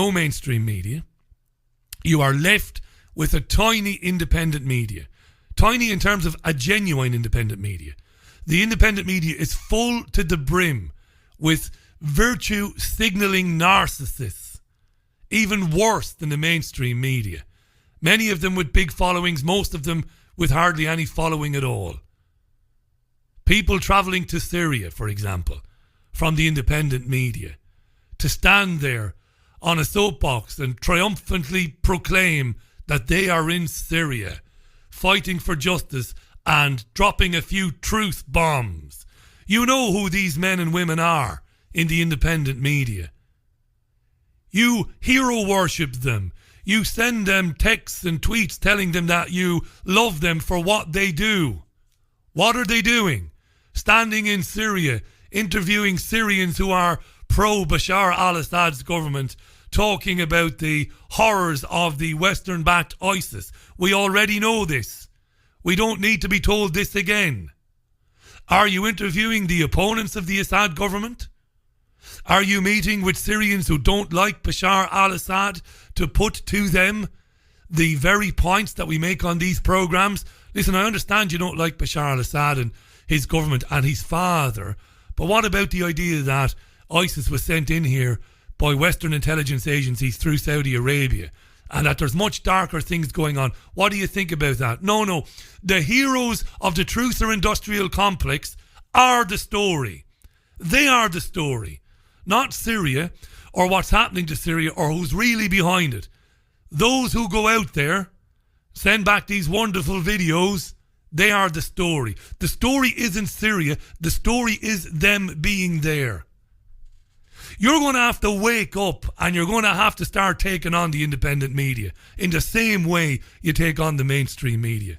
no mainstream media. You are left with a tiny independent media. Tiny in terms of a genuine independent media. The independent media is full to the brim with virtue signalling narcissists. Even worse than the mainstream media. Many of them with big followings, most of them with hardly any following at all. People travelling to Syria, for example, from the independent media, to stand there on a soapbox and triumphantly proclaim that they are in Syria, fighting for justice and dropping a few truth bombs. You know who these men and women are in the independent media. You hero worship them. You send them texts and tweets telling them that you love them for what they do. What are they doing? Standing in Syria, interviewing Syrians who are pro-Bashar al-Assad's government, talking about the horrors of the Western-backed ISIS. We already know this. We don't need to be told this again. Are you interviewing the opponents of the Assad government? Are you meeting with Syrians who don't like Bashar al-Assad to put to them the very points that we make on these programs? Listen, I understand you don't like Bashar al-Assad and his government and his father, but what about the idea that ISIS was sent in here by Western intelligence agencies through Saudi Arabia and that there's much darker things going on? What do you think about that? No. The heroes of the truther industrial complex are the story. They are the story. Not Syria or what's happening to Syria or who's really behind it. Those who go out there, send back these wonderful videos, they are the story. The story isn't Syria. The story is them being there. You're going to have to wake up and you're going to have to start taking on the independent media in the same way you take on the mainstream media.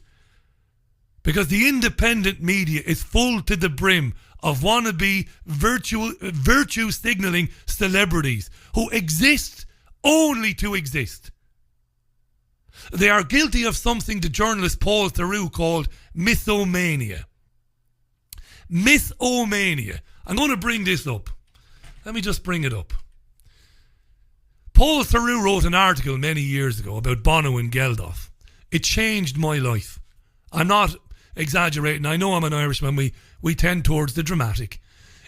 Because the independent media is full to the brim of wannabe virtue signalling celebrities who exist only to exist. They are guilty of something the journalist Paul Theroux called mythomania. Mythomania. I'm going to bring this up. Let me just bring it up. Paul Theroux wrote an article many years ago about Bono and Geldof. It changed my life. I'm not exaggerating. I know I'm an Irishman. We tend towards the dramatic.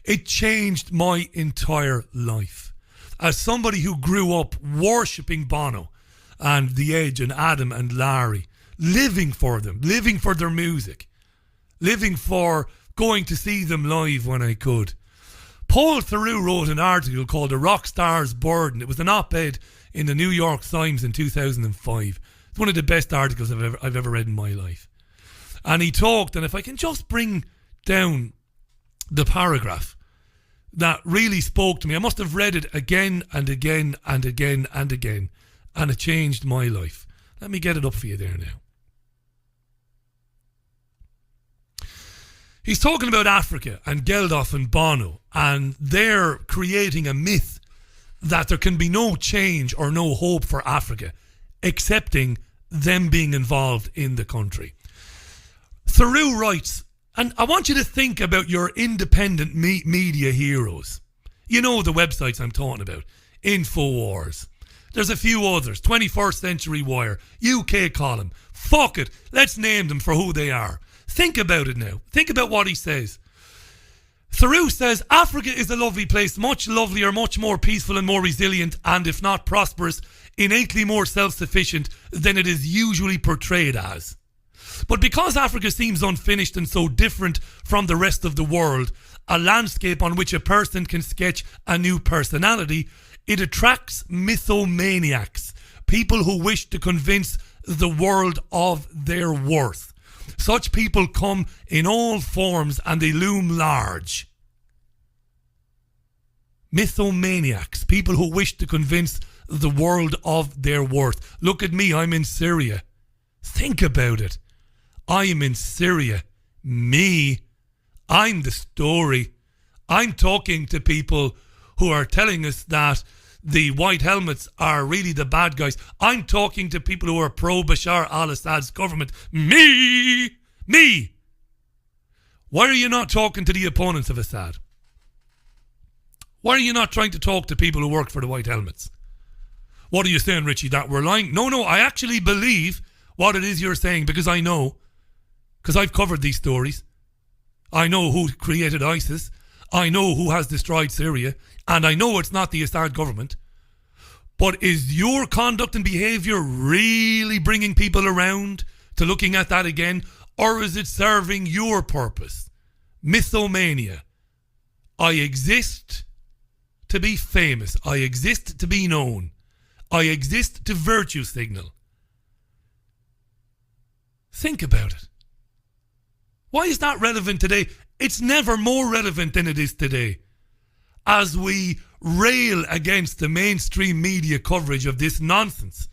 It changed my entire life. As somebody who grew up worshipping Bono and The Edge and Adam and Larry, living for them, living for their music, living for going to see them live when I could. Paul Theroux wrote an article called The Rock Star's Burden. It was an op-ed in the New York Times in 2005. It's one of the best articles I've ever read in my life. And he talked, and if I can just bring down the paragraph that really spoke to me. I must have read it again and again and again and again, and it changed my life. Let me get it up for you there now. He's talking about Africa and Geldof and Bono, and they're creating a myth that there can be no change or no hope for Africa, excepting them being involved in the country. Theroux writes, and I want you to think about your independent media heroes. You know the websites I'm talking about. InfoWars. There's a few others. 21st Century Wire. UK Column. Fuck it. Let's name them for who they are. Think about it now. Think about what he says. Theroux says, Africa is a lovely place, much lovelier, much more peaceful and more resilient, and if not prosperous, innately more self-sufficient than it is usually portrayed as. But because Africa seems unfinished and so different from the rest of the world, a landscape on which a person can sketch a new personality, it attracts mythomaniacs, people who wish to convince the world of their worth. Such people come in all forms and they loom large. Mythomaniacs, people who wish to convince the world of their worth. Look at me, I'm in Syria. Think about it. I'm in Syria. Me. I'm the story. I'm talking to people who are telling us that the white helmets are really the bad guys. I'm talking to people who are pro-Bashar al-Assad's government. Me! Why are you not talking to the opponents of Assad? Why are you not trying to talk to people who work for the white helmets? What are you saying, Richie, that we're lying? No, I actually believe what it is you're saying because I know. Because I've covered these stories. I know who created ISIS. I know who has destroyed Syria. And I know it's not the Assad government. But is your conduct and behaviour really bringing people around to looking at that again? Or is it serving your purpose? Mythomania. I exist to be famous. I exist to be known. I exist to virtue signal. Think about it. Why is that relevant today? It's never more relevant than it is today. As we rail against the mainstream media coverage of this nonsense,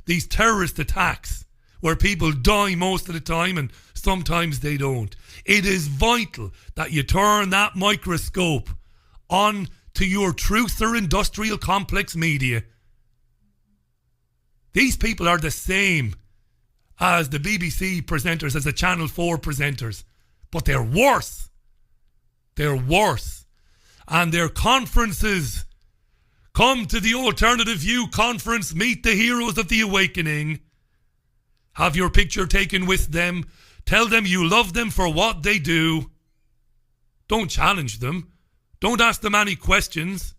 these terrorist attacks, where people die most of the time and sometimes they don't. It is vital that you turn that microscope on to your truth or industrial complex media. These people are the same as the BBC presenters, as the Channel 4 presenters. But they're worse. They're worse. And their conferences, come to the Alternative View conference, meet the heroes of the awakening. Have your picture taken with them. Tell them you love them for what they do. Don't challenge them. Don't ask them any questions.